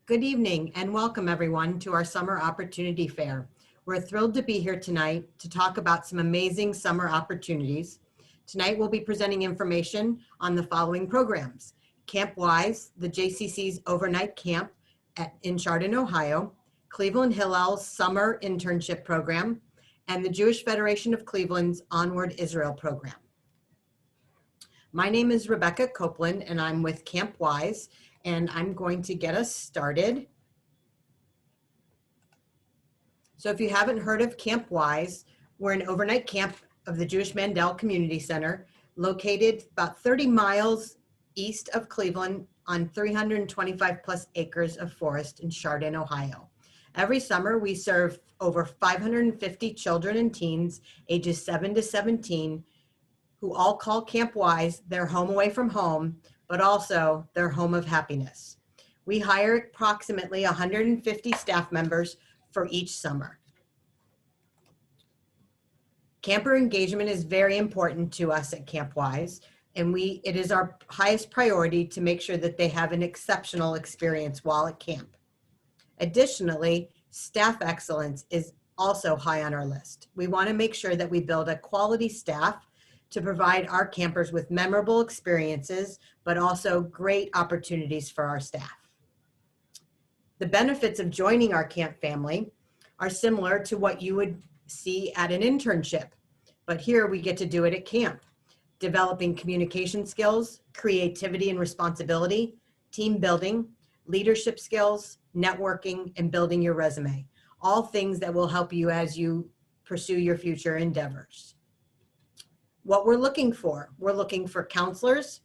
Good evening and welcome everyone to our Summer Opportunity Fair. We're thrilled to be here tonight to talk about some amazing summer opportunities. Tonight we'll be presenting information on the following programs: Camp Wise, the JCC's overnight camp in Chardon, Ohio, Cleveland Hillel's summer internship program, and the Jewish Federation of Cleveland's Onward Israel program. My name is rcopeland and I'm with Camp Wise, and I'm going to get us started. So if you haven't heard of Camp Wise, we're an overnight camp of the Jewish Mandel Community Center, located about 30 miles east of Cleveland on 325 plus acres of forest in Chardon, Ohio. Every summer, we serve over 550 children and teens ages 7 to 17 who all call Camp Wise their home away from home, but also their home of happiness. We hire approximately 150 staff members for each summer. Camper engagement is very important to us at Camp Wise, and it is our highest priority to make sure that they have an exceptional experience while at camp. Additionally, staff excellence is also high on our list. We want to make sure that we build a quality staff to provide our campers with memorable experiences, but also great opportunities for our staff. The benefits of joining our camp family are similar to what you would see at an internship, but here we get to do it at camp, developing communication skills, creativity and responsibility, team building, leadership skills, networking, and building your resume, all things that will help you as you pursue your future endeavors. What we're looking for counselors,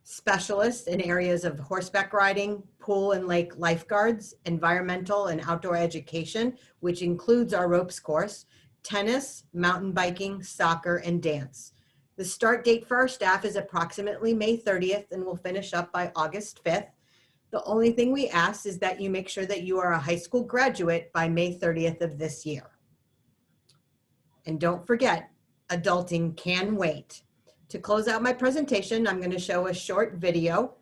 specialists in areas of horseback riding, pool and lake lifeguards, environmental and outdoor education, which includes our ropes course, tennis, mountain biking, soccer, and dance. The start date for our staff is approximately May 30th and will finish up by August 5th. The only thing we ask is that you make sure that you are a high school graduate by May 30th of this year. And don't forget, adulting can wait. To close out my presentation, I'm going to show a short video.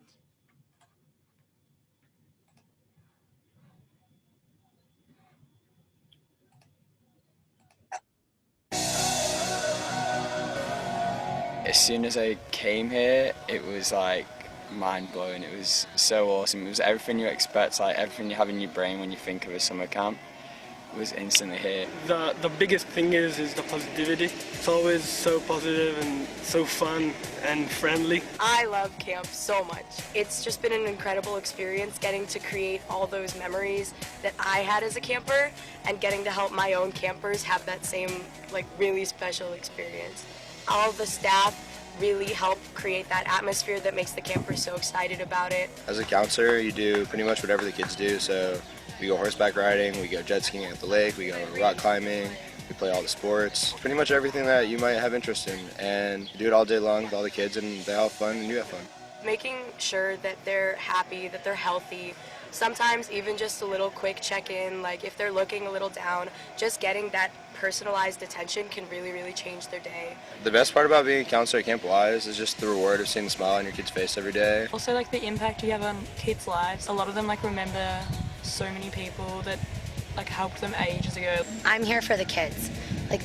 As soon as I came here, it was like mind-blowing. It was so awesome. It was everything you expect, like everything you have in your brain when you think of a summer camp was instantly here. The biggest thing is the positivity. It's always so positive and so fun and friendly. I love camp so much. It's just been an incredible experience getting to create all those memories that I had as a camper and getting to help my own campers have that same really special experience. All of the staff really help create that atmosphere that makes the campers so excited about it. As a counselor, you do pretty much whatever the kids do. So we go horseback riding, we go jet skiing at the lake, we go rock climbing, we play all the sports, pretty much everything that you might have interest in, and do it all day long with all the kids, and they all have fun and you have fun. Making sure that they're happy, that they're healthy, sometimes even just a little quick check-in, like if they're looking a little down, just getting that personalized attention can really, really change their day. The best part about being a counselor at Camp Wise is just the reward of seeing the smile on your kid's face every day. Also the impact you have on kids' lives. A lot of them remember so many people that helped them ages ago. I'm here for the kids.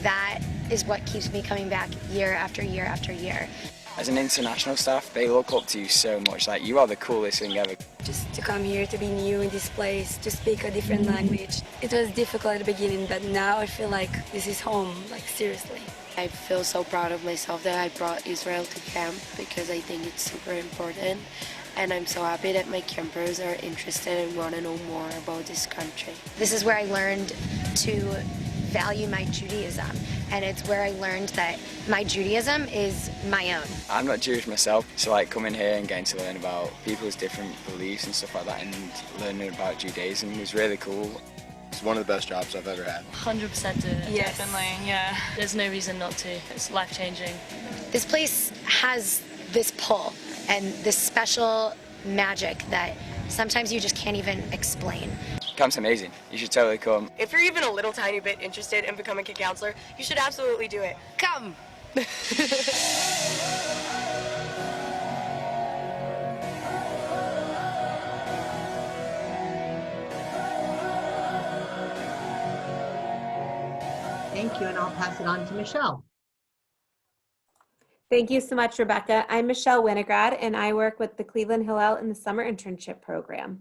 That is what keeps me coming back year after year after year. As an international staff, they look up to you so much. You are the coolest thing ever. Just to come here, to be new in this place, to speak a different language. It was difficult at the beginning, but now I feel like this is home, seriously. I feel so proud of myself that I brought Israel to camp because I think it's super important. And I'm so happy that my campers are interested and want to know more about this country. This is where I learned to value my Judaism, and it's where I learned that my Judaism is my own. I'm not Jewish myself, so coming here and getting to learn about people's different beliefs and stuff like that and learning about Judaism was really cool. It's one of the best jobs I've ever had. 100% did it, yes. Definitely, yeah. There's no reason not to. It's life-changing. This place has this pull and this special magic that sometimes you just can't even explain. Camp's amazing. You should totally come. If you're even a little tiny bit interested in becoming a counselor, you should absolutely do it. Come! Thank you, and I'll pass it on to Michelle. Thank you so much, Rebecca. I'm Michelle Winograd, and I work with the Cleveland Hillel in the Summer Internship Program.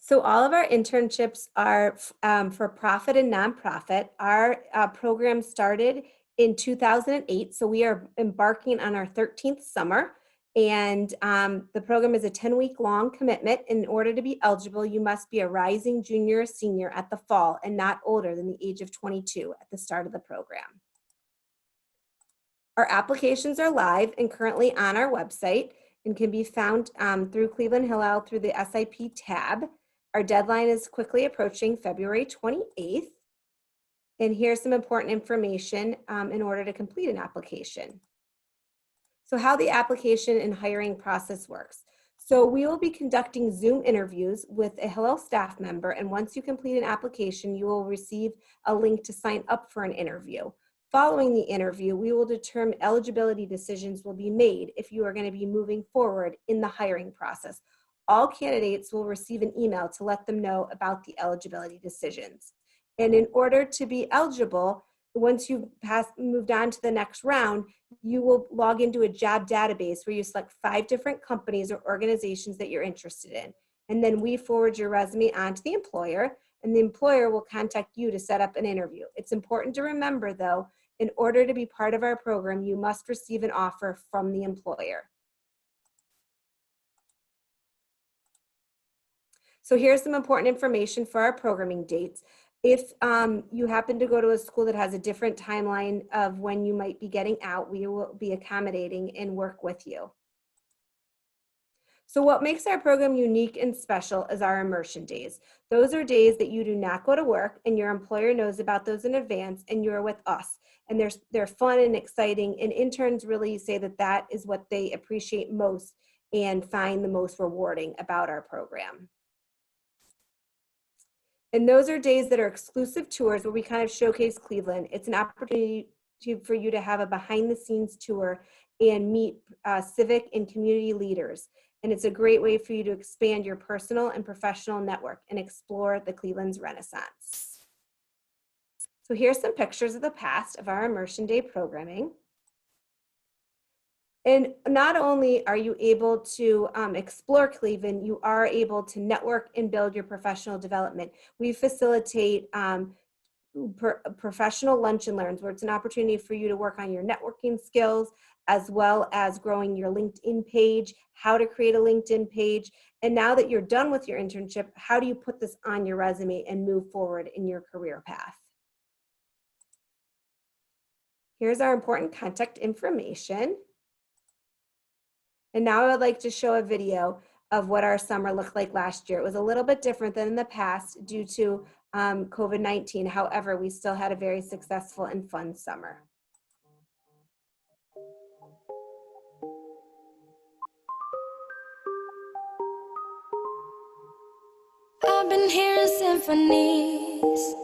So all of our internships are for profit and nonprofit. Our program started in 2008, so we are embarking on our 13th summer. And the program is a 10-week long commitment. In order to be eligible, you must be a rising junior or senior at the fall and not older than the age of 22 at the start of the program. Our applications are live and currently on our website and can be found through Cleveland Hillel through the SIP tab. Our deadline is quickly approaching February 28th. And here's some important information in order to complete an application. So how the application and hiring process works. So we will be conducting Zoom interviews with a Hillel staff member, and once you complete an application, you will receive a link to sign up for an interview. Following the interview, we will determine eligibility decisions will be made if you are going to be moving forward in the hiring process. All candidates will receive an email to let them know about the eligibility decisions. And in order to be eligible, once you've moved on to the next round, you will log into a job database where you select 5 different companies or organizations that you're interested in. And then we forward your resume on to the employer, and the employer will contact you to set up an interview. It's important to remember, though, in order to be part of our program, you must receive an offer from the employer. So here's some important information for our programming dates. If you happen to go to a school that has a different timeline of when you might be getting out, we will be accommodating and work with you. So what makes our program unique and special is our immersion days. Those are days that you do not go to work and your employer knows about those in advance and you're with us. And they're fun and exciting, and interns really say that that is what they appreciate most and find the most rewarding about our program. And those are days that are exclusive tours where we kind of showcase Cleveland. It's an opportunity for you to have a behind the scenes tour and meet civic and community leaders. And it's a great way for you to expand your personal and professional network and explore the Cleveland's Renaissance. So here's some pictures of the past of our Immersion Day programming. And not only are you able to explore Cleveland, you are able to network and build your professional development. We facilitate professional lunch and learns, where it's an opportunity for you to work on your networking skills, as well as growing your LinkedIn page, how to create a LinkedIn page. And now that you're done with your internship, how do you put this on your resume and move forward in your career path? Here's our important contact information. And now I would like to show a video of what our summer looked like last year. It was a little bit different than in the past due to COVID-19. However, we still had a very successful and fun summer. I've been hearing symphonies.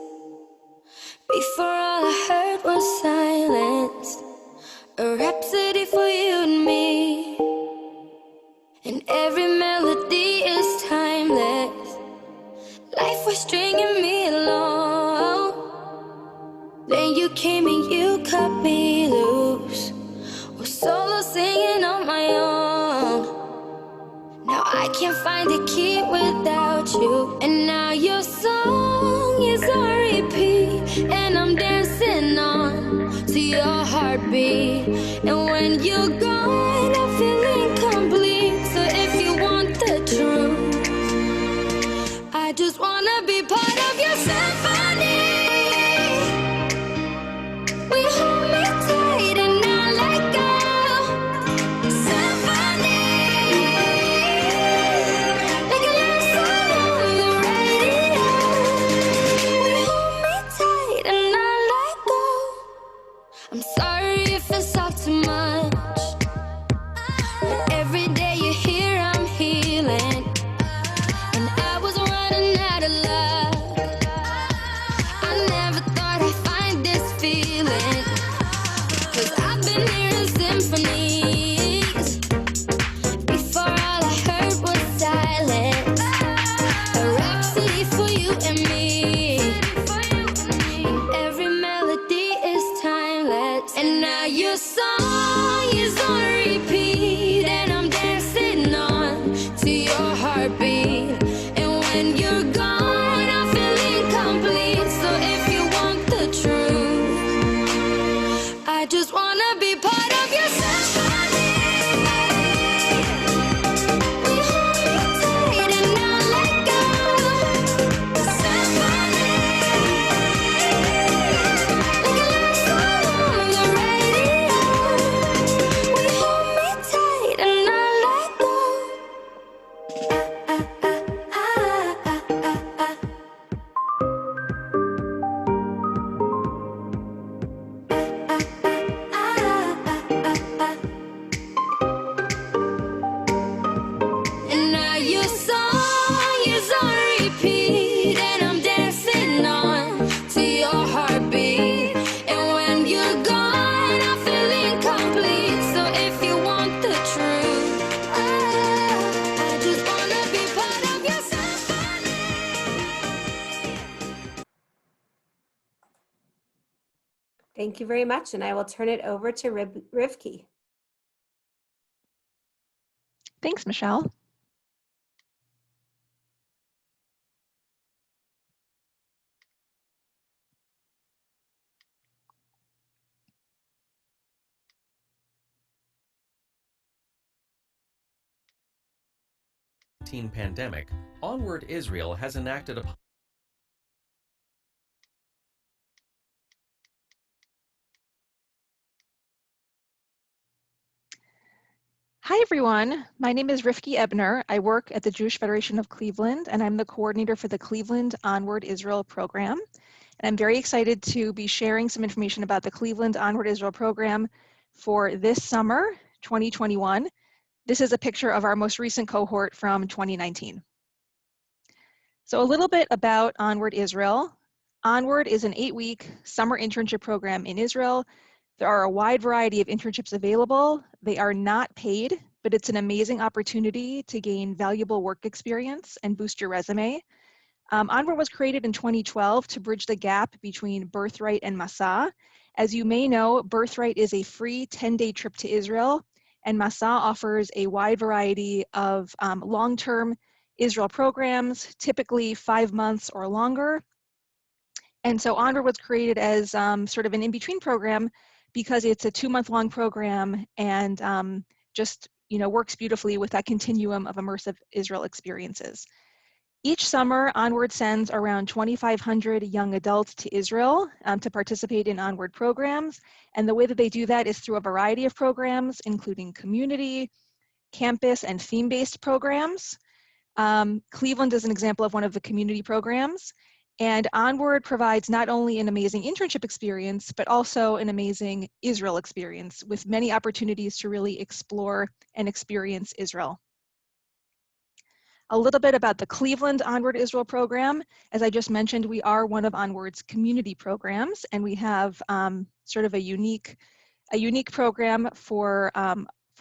Before all I heard was silence. A rhapsody for you and me. And every melody is timeless. Life was stringing me along. Then you came and you cut me loose. Was solo singing on my own. Now I can't find a key without you. And now your song is on repeat. And I'm dancing on to your heartbeat. And when you're gone, I feel incomplete. So if you want the truth, Thank you very much. And I will turn it over to Rivki. Thanks, Michelle. Pandemic, Onward Israel has enacted a Hi, everyone. My name is Rivki Ebner. I work at the Jewish Federation of Cleveland, and I'm the coordinator for the Cleveland Onward Israel program. And I'm very excited to be sharing some information about the Cleveland Onward Israel program for this summer, 2021. This is a picture of our most recent cohort from 2019. So a little bit about Onward Israel. Onward is an 8-week summer internship program in Israel. There are a wide variety of internships available. They are not paid, but it's an amazing opportunity to gain valuable work experience and boost your resume. Onward was created in 2012 to bridge the gap between Birthright and Masa. As you may know, Birthright is a free 10-day trip to Israel, and Masa offers a wide variety of long-term Israel programs, typically 5 months or longer. And so Onward was created as sort of an in-between program because it's a 2-month-long program and just works beautifully with that continuum of immersive Israel experiences. Each summer, Onward sends around 2,500 young adults to Israel to participate in Onward programs. And the way that they do that is through a variety of programs, including community, campus, and theme-based programs. Cleveland is an example of one of the community programs. And Onward provides not only an amazing internship experience, but also an amazing Israel experience with many opportunities to really explore and experience Israel. A little bit about the Cleveland Onward Israel program. As I just mentioned, we are one of Onward's community programs, and we have sort of a unique program for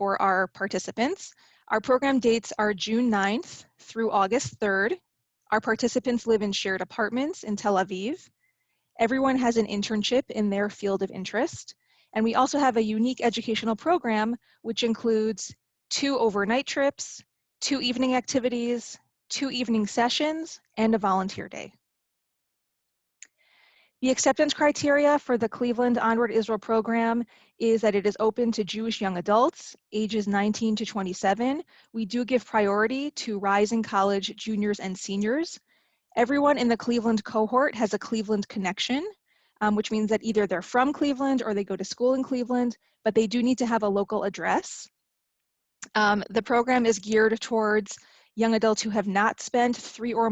our participants. Our program dates are June 9th through August 3rd. Our participants live in shared apartments in Tel Aviv. Everyone has an internship in their field of interest. And we also have a unique educational program, which includes 2 overnight trips, 2 evening activities, 2 evening sessions, and a volunteer day. The acceptance criteria for the Cleveland Onward Israel program is that it is open to Jewish young adults, ages 19 to 27. We do give priority to rising college juniors and seniors. Everyone in the Cleveland cohort has a Cleveland connection, which means that either they're from Cleveland or they go to school in Cleveland, but they do need to have a local address. The program is geared towards young adults who have not spent 3 or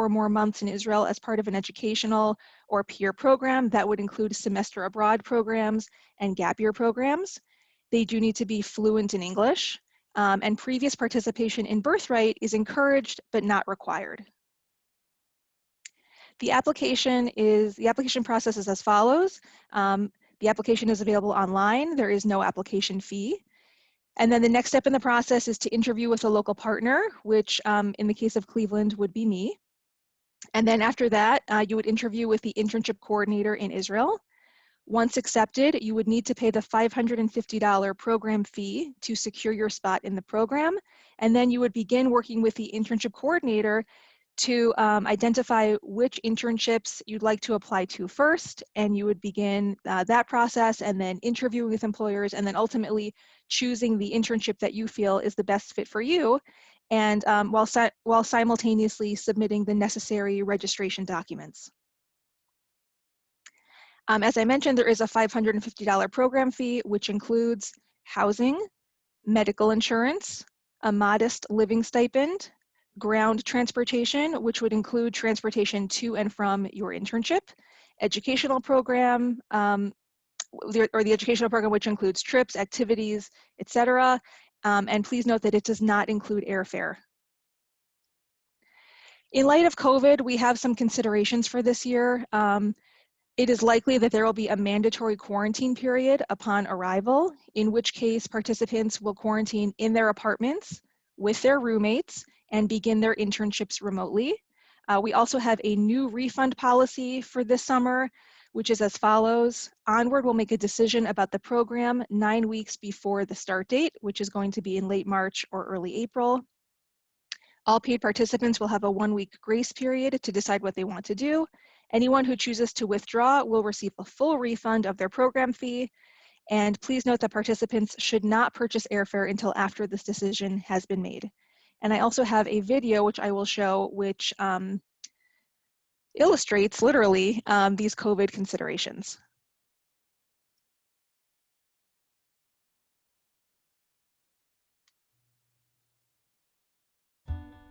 more months in Israel as part of an educational or peer program. That would include semester abroad programs and gap year programs. They do need to be fluent in English, and previous participation in Birthright is encouraged but not required. The application process is as follows. The application is available online. There is no application fee. And then the next step in the process is to interview with a local partner, which in the case of Cleveland would be me. And then after that, you would interview with the internship coordinator in Israel. Once accepted, you would need to pay the $550 program fee to secure your spot in the program. And then you would begin working with the internship coordinator to identify which internships you'd like to apply to first, and you would begin that process and then interviewing with employers and then ultimately choosing the internship that you feel is the best fit for you, and while simultaneously submitting the necessary registration documents. As I mentioned, there is a $550 program fee, which includes housing, medical insurance, a modest living stipend, ground transportation, which would include transportation to and from your internship, educational program, the educational program, which includes trips, activities, etc. And please note that it does not include airfare. In light of COVID, we have some considerations for this year. It is likely that there will be a mandatory quarantine period upon arrival, in which case participants will quarantine in their apartments with their roommates and begin their internships remotely. We also have a new refund policy for this summer, which is as follows. Onward will make a decision about the program 9 weeks before the start date, which is going to be in late March or early April. All paid participants will have a 1-week grace period to decide what they want to do. Anyone who chooses to withdraw will receive a full refund of their program fee. And please note that participants should not purchase airfare until after this decision has been made. And I also have a video which I will show, which illustrates literally these COVID considerations.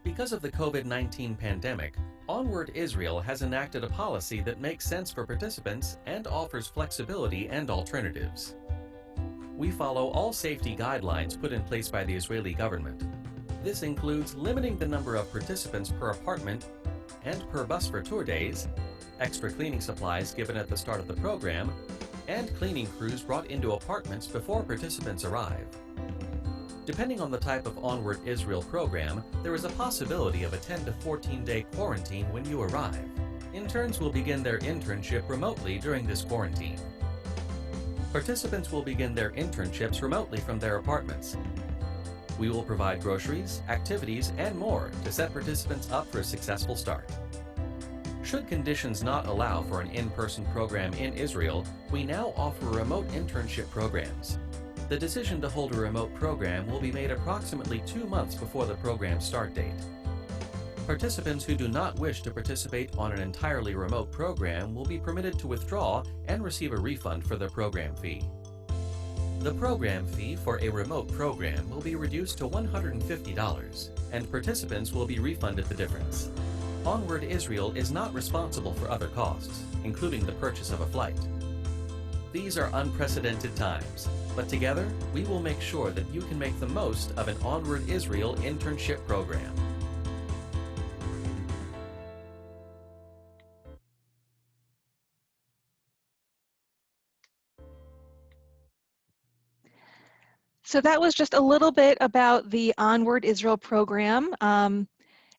Because of the COVID-19 pandemic, Onward Israel has enacted a policy that makes sense for participants and offers flexibility and alternatives. We follow all safety guidelines put in place by the Israeli government. This includes limiting the number of participants per apartment and per bus for tour days, extra cleaning supplies given at the start of the program, and cleaning crews brought into apartments before participants arrive. Depending on the type of Onward Israel program, there is a possibility of a 10 to 14-day quarantine when you arrive. Interns will begin their internship remotely during this quarantine. Participants will begin their internships remotely from their apartments. We will provide groceries, activities, and more to set participants up for a successful start. Should conditions not allow for an in-person program in Israel, we now offer remote internship programs. The decision to hold a remote program will be made approximately 2 months before the program's start date. Participants who do not wish to participate on an entirely remote program will be permitted to withdraw and receive a refund for their program fee. The program fee for a remote program will be reduced to $150, and participants will be refunded the difference. Onward Israel is not responsible for other costs, including the purchase of a flight. These are unprecedented times, but together we will make sure that you can make the most of an Onward Israel internship program. So that was just a little bit about the Onward Israel program.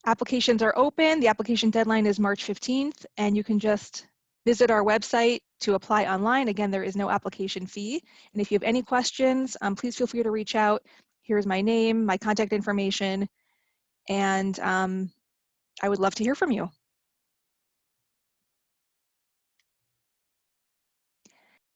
Applications are open. The application deadline is March 15th, and you can just visit our website to apply online. Again, there is no application fee. And if you have any questions, please feel free to reach out. Here's my name, my contact information, and I would love to hear from you.